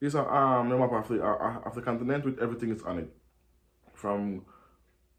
These are the map of the continent with everything is on it. From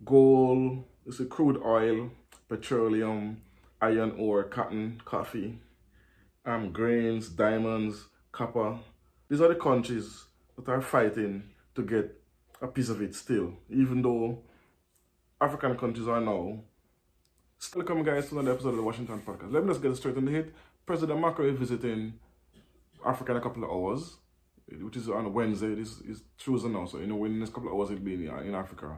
gold, you see crude oil, petroleum, iron ore, cotton, coffee, grains, diamonds, copper. These are the countries that are fighting to get a piece of it still, even though African countries are now. Still, welcome guys to another episode of the Washington Podcast. Let me just get straight on the hit. President Macron is visiting Africa in a couple of hours, which is on Wednesday. This is Tuesday now, so in the next couple of hours he'll be in Africa.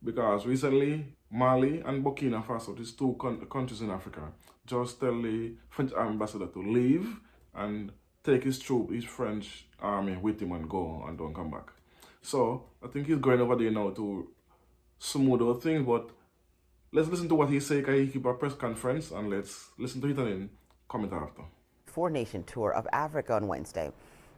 Because recently, Mali and Burkina Faso, these two countries in Africa, just tell the French ambassador to leave and take his French army with him and go and don't come back. So I think he's going over there now to smooth out things, but let's listen to what he said. He keep a press conference and let's listen to it and then comment after. Four-nation tour of Africa on Wednesday.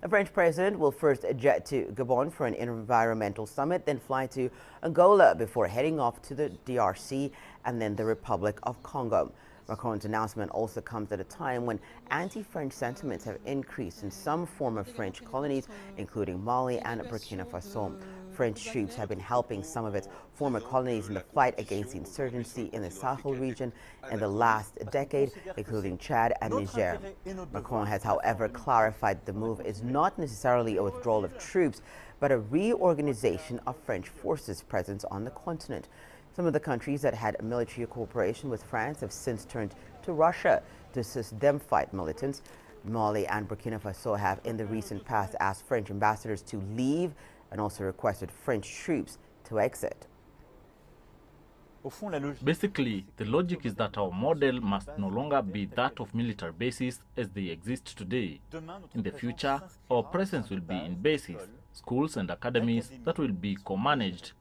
The French president will first jet to Gabon for an environmental summit, then fly to Angola before heading off to the DRC and then the Republic of Congo. Macron's announcement also comes at a time when anti-French sentiments have increased in some former French colonies, including Mali and Burkina Faso. French troops have been helping some of its former colonies in the fight against the insurgency in the Sahel region in the last decade, including Chad and Niger. Macron has, however, clarified the move is not necessarily a withdrawal of troops, but a reorganization of French forces' presence on the continent. Some of the countries that had military cooperation with France have since turned to Russia to assist them fight militants. Mali and Burkina Faso have in the recent past asked French ambassadors to leave and also requested French troops to exit. Basically, the logic is that our model must no longer be that of military bases as they exist today. In the future, our presence will be in bases, schools and academies that will be co-managed.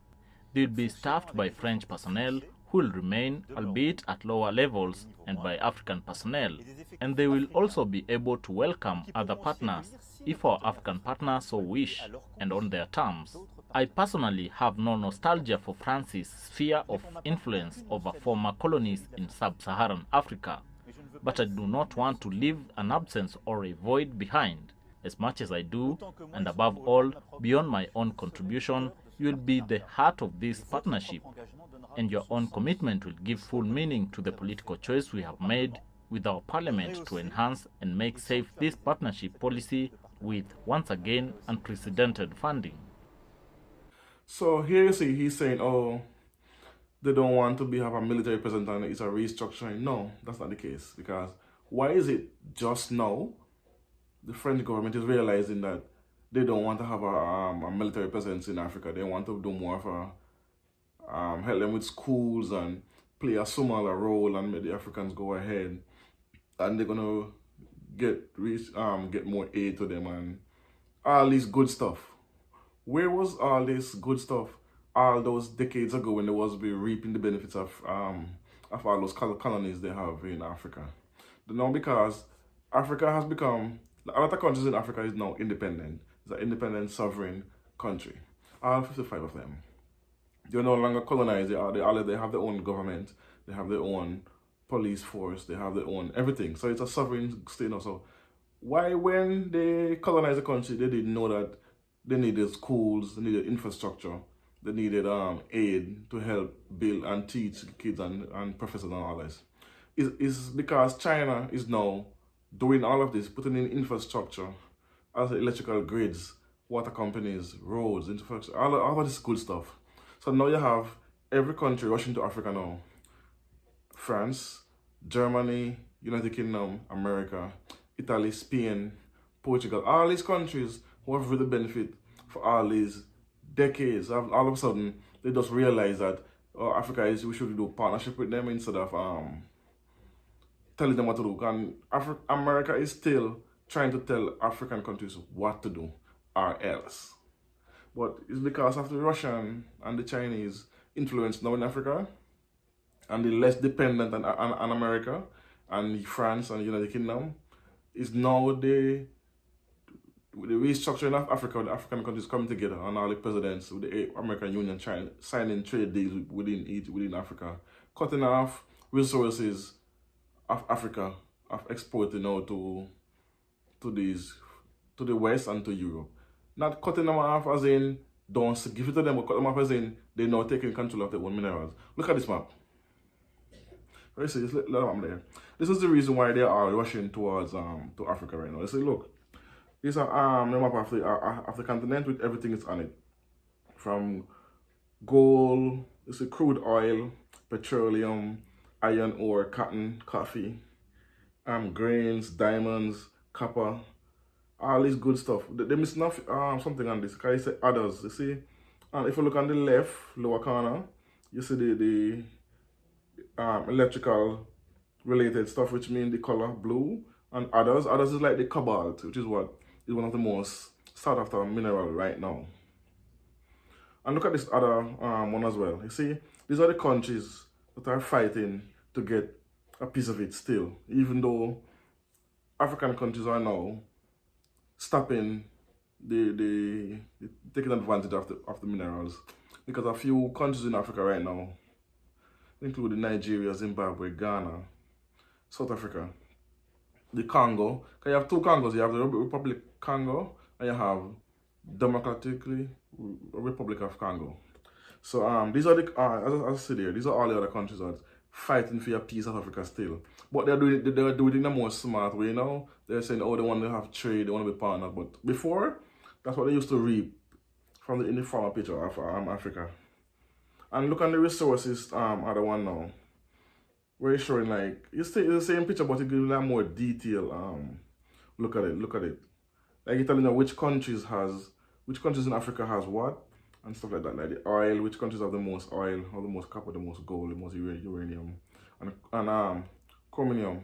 They will be staffed by French personnel who will remain, albeit at lower levels, and by African personnel. And they will also be able to welcome other partners if our African partners so wish, and on their terms. I personally have no nostalgia for France's sphere of influence over former colonies in sub-Saharan Africa, but I do not want to leave an absence or a void behind. As much as I do, and above all, beyond my own contribution, you will be the heart of this partnership, and your own commitment will give full meaning to the political choice we have made with our parliament to enhance and make safe this partnership policy with, once again, unprecedented funding. So here you see he's saying, oh, they don't want to have a military presence and it's a restructuring. No, that's not the case. Because why is it just now the French government is realizing that they don't want to have a military presence in Africa? They want to do more of a help them with schools and play a smaller role and make the Africans go ahead, and they're gonna get more aid to them and all this good stuff. Where was all this good stuff all those decades ago when they was reaping the benefits of all those colonies they have in Africa? Now, because Africa has become, a lot of countries in Africa is now independent. It's an independent sovereign country. All 55 of them. They're no longer colonized. They have their own government. They have their own police force. They have their own everything. So it's a sovereign state now. So why, when they colonized the country, they didn't know that they needed schools, they needed infrastructure, they needed aid to help build and teach kids and professors and all this? It's because China is now doing all of this, putting in infrastructure, as electrical grids, water companies, roads, infrastructure, all of this good stuff. So now you have every country rushing to Africa now. France, Germany, United Kingdom, America, Italy, Spain, Portugal, all these countries who have really benefit for all these decades. All of a sudden, they just realize that Africa we should do partnership with them instead of telling them what to do. And America is still trying to tell African countries what to do or else. But it's because of the Russian and the Chinese influence now in Africa, and the less dependent on America and France and the United Kingdom, is now the restructuring of Africa, the African countries coming together, and all the presidents with the American Union signing trade deals within Africa, cutting off resources of Africa, of exporting now to the West and to Europe. Not cutting them off as in don't give it to them, but cut them off as in they're now taking control of their own minerals. Look at this map. You see this little map there. This is the reason why they are rushing towards to Africa right now. You see, look, these are the map of the continent with everything that's on it, from gold, you see, crude oil, petroleum, iron ore, cotton, coffee, grains, diamonds, copper, all this good stuff. They miss something on this. Because I say others. You see, and if you look on the left lower corner, you see the electrical related stuff, which mean the color blue, and others. Others is like the cobalt, which is what is one of the most sought after mineral right now. And look at this other one as well. You see, these are the countries that are fighting to get a piece of it still, even though African countries are now stopping the taking advantage of the minerals, because a few countries in Africa right now, including Nigeria, Zimbabwe, Ghana, South Africa, the Congo. Because you have two Congos. You have the Republic of Congo and you have Democratically Republic of Congo. So these are the as I said there, these are all the other countries that are fighting for a piece of Africa still. But they're doing it in a more smart way now. They're saying, oh, they want to have trade, they want to be partners. But before, that's what they used to reap from in the former picture of Africa. And look at the resources other one now. Where it's showing like it's the same picture, but it gives a more detail. Look at it. Like it's telling you which countries in Africa has what and stuff like that. Like the oil, which countries have the most oil, or the most copper, the most gold, the most uranium, and chromium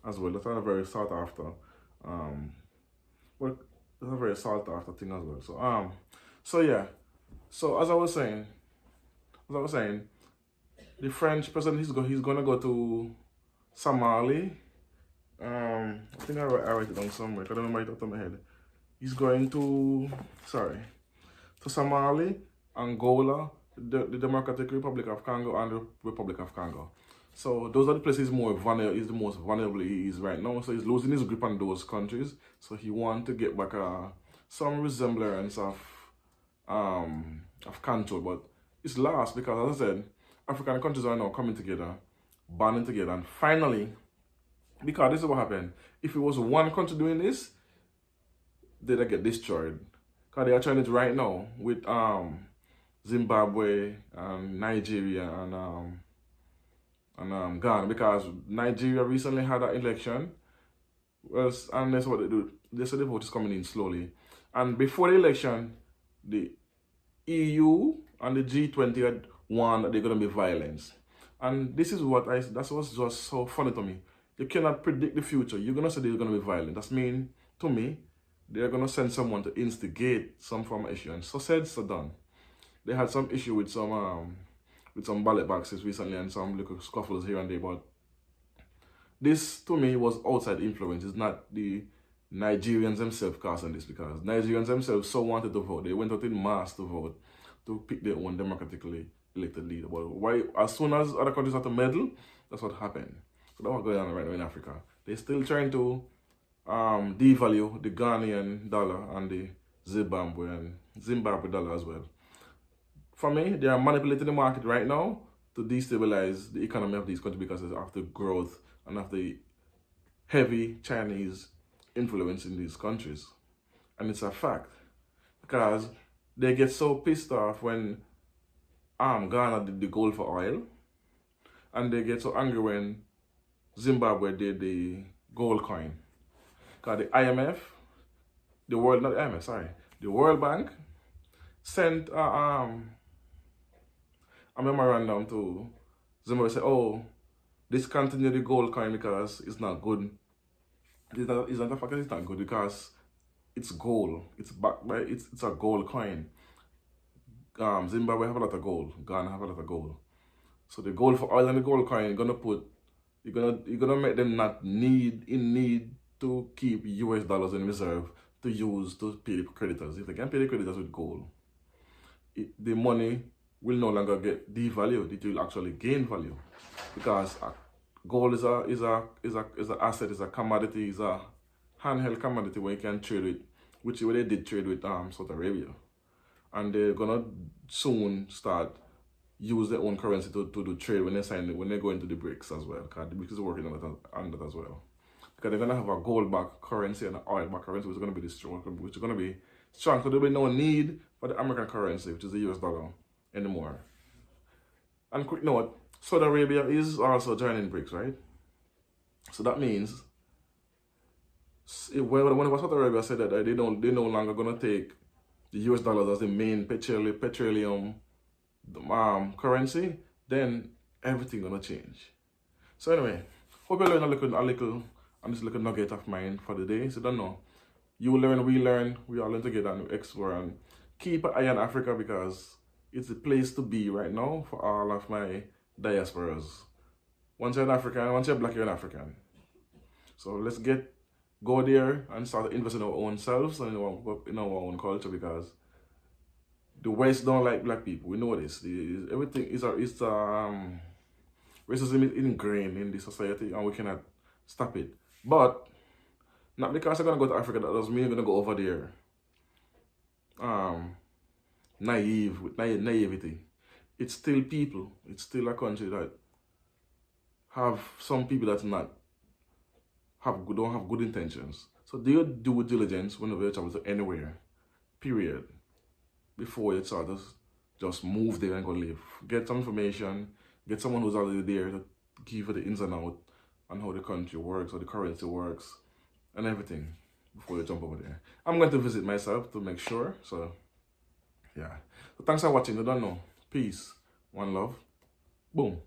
as well. That's a very sought after. Well, that's a very sought after thing as well. So yeah. So as I was saying, the French president he's gonna go to Somali. I think I write it down somewhere. I don't remember it off the top of my head. He's going to Somali, Angola, the Democratic Republic of Congo, and the Republic of Congo. So those are the places he's the most vulnerable he is right now. So he's losing his grip on those countries. So he wants to get back some resemblance of control, but it's lost because, as I said, African countries are now coming together, banding together, and finally, because this is what happened. If it was one country doing this, they'd get destroyed. Because they are trying it right now with Zimbabwe and Nigeria and Ghana, because Nigeria recently had an election, and that's what they do. They said the vote is coming in slowly. And before the election, the EU and the G20 had warned that they're going to be violence. And this is that's what's just so funny to me. You cannot predict the future. You're going to say they're going to be violent. That's mean, to me, they're going to send someone to instigate some form of issue. And so said, so done. They had some issue with some ballot boxes recently and some little scuffles here and there. But this, to me, was outside influence. It's not the Nigerians themselves causing this, because Nigerians themselves so wanted to vote. They went out in mass to vote to pick their own democratically elected leader. But why, as soon as other countries had to meddle, that's what happened. So that's what's going on right now in Africa. They're still trying to devalue the Ghanaian dollar and the Zimbabwe dollar as well. For me, they are manipulating the market right now to destabilize the economy of these countries because of the growth and of the heavy Chinese influence in these countries. And it's a fact, because they get so pissed off when Ghana did the gold for oil, and they get so angry when Zimbabwe did the gold coin. Because the IMF, the World Bank sent a memorandum to Zimbabwe, say, oh, discontinue the gold coin because it's not good. It's not a fact that it's not good, because it's gold. It's backed by it's a gold coin. Zimbabwe have a lot of gold. Ghana have a lot of gold. So the gold for oil and the gold coin, you're gonna make them not in need to keep US dollars in reserve to use to pay the creditors. If they can pay the creditors with gold, the money will no longer get devalued. It will actually gain value, because gold is a asset, is a commodity, is a handheld commodity where you can trade it which is where they did trade with Saudi Arabia. And they're gonna soon start use their own currency to do trade when they go into the BRICS as well, because the BRICS is working on that as well. Because they're gonna have a gold-backed currency and an oil-backed currency, which is gonna be strong, so there'll be no need for the American currency, which is the US dollar, anymore. And quick note, Saudi Arabia is also joining BRICS, right? So that means when Saudi Arabia said that they're no longer gonna take the US dollars as the main petroleum currency, then everything gonna change. So anyway, hope you learn a little on this little nugget of mine for the day. So don't know. You learn, we all learn together and explore, and keep an eye on Africa, because it's the place to be right now for all of my diasporas. Once you're an African, once you're black, you're an African. So let's go there and start to invest in our own selves and in our own culture, because the West don't like black people. We know this. Everything is racism is ingrained in the society, and we cannot stop it. But not because I'm gonna go to Africa, that doesn't mean I'm gonna go over there naive with naivety. It's still people. It's still a country that have some people that don't have good intentions. So do your due diligence whenever you travel to anywhere. Period. Before you start to just move there and go live. Get some information. Get someone who's already there to give you the ins and outs on how the country works, how the currency works, and everything before you jump over there. I'm going to visit myself to make sure. So yeah. So thanks for watching. I don't know. Peace. One love. Boom.